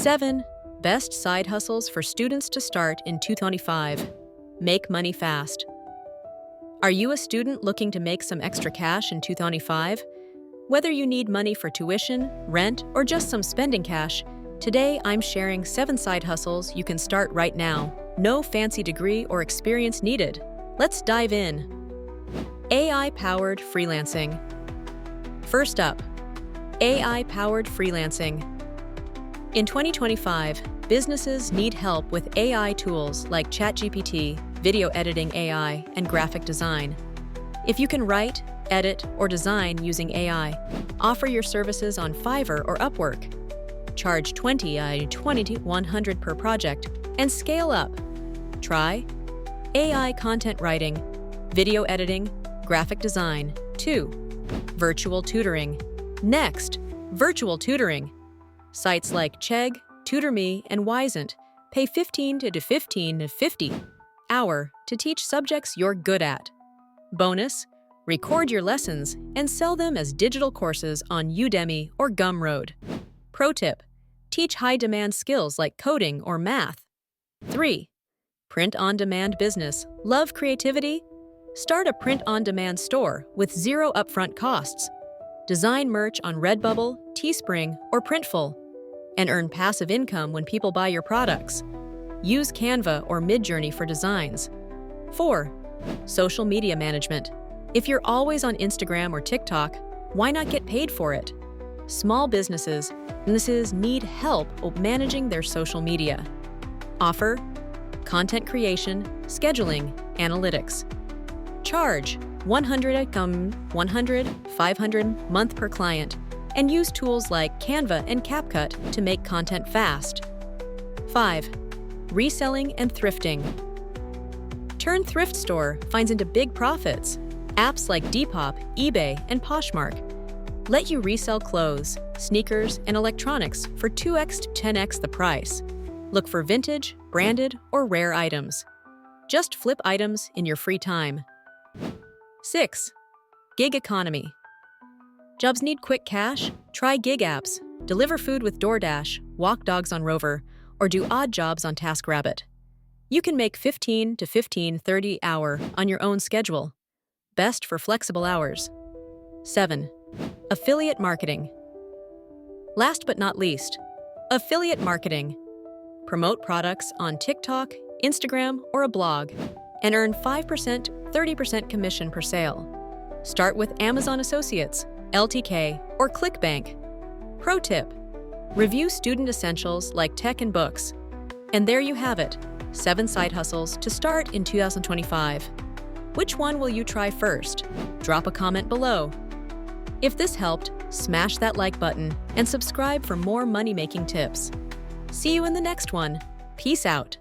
7. Best side hustles for students to start in 2025. Make money fast. Are you a student looking to make some extra cash in 2025? Whether you need money for tuition, rent, or just some spending cash, today I'm sharing 7 side hustles you can start right now. No fancy degree or experience needed. Let's dive in. AI-powered freelancing. First up, AI-powered freelancing. In 2025, businesses need help with AI tools like ChatGPT, video editing AI, and graphic design. If you can write, edit, or design using AI, offer your services on Fiverr or Upwork. Charge $20 to $100 per project and scale up. Try AI content writing, video editing, graphic design. 2. Virtual tutoring. Next, virtual tutoring. Sites like Chegg, TutorMe, and Wisent pay $15 to $50 hour to teach subjects you're good at. Bonus, record your lessons and sell them as digital courses on Udemy or Gumroad. Pro tip, teach high-demand skills like coding or math. 3. Print-on-demand business. Love creativity? Start a print-on-demand store with zero upfront costs. Design merch on Redbubble, Teespring, or Printful, and earn passive income when people buy your products. Use Canva or Midjourney for designs. 4. Social media management. If you're always on Instagram or TikTok, why not get paid for it? Small businesses need help managing their social media. Offer content creation, scheduling, analytics. Charge $100, $500 month per client, and use tools like Canva and CapCut to make content fast. 5. Reselling and thrifting. Turn thrift store finds into big profits. Apps like Depop, eBay, and Poshmark let you resell clothes, sneakers, and electronics for 2x to 10x the price. Look for vintage, branded, or rare items. Just flip items in your free time. 6. Gig economy. Jobs need quick cash? Try gig apps. Deliver food with DoorDash, walk dogs on Rover, or do odd jobs on TaskRabbit. You can make $15 to $30 hour on your own schedule. Best for flexible hours. 7. Affiliate marketing. Last but not least, affiliate marketing. Promote products on TikTok, Instagram, or a blog, and earn 5% to 30% commission per sale. Start with Amazon Associates, LTK, or ClickBank. Pro tip, review student essentials like tech and books. And there you have it, 7 side hustles to start in 2025. Which one will you try first? Drop a comment below. If this helped, smash that like button and subscribe for more money-making tips. See you in the next one. Peace out.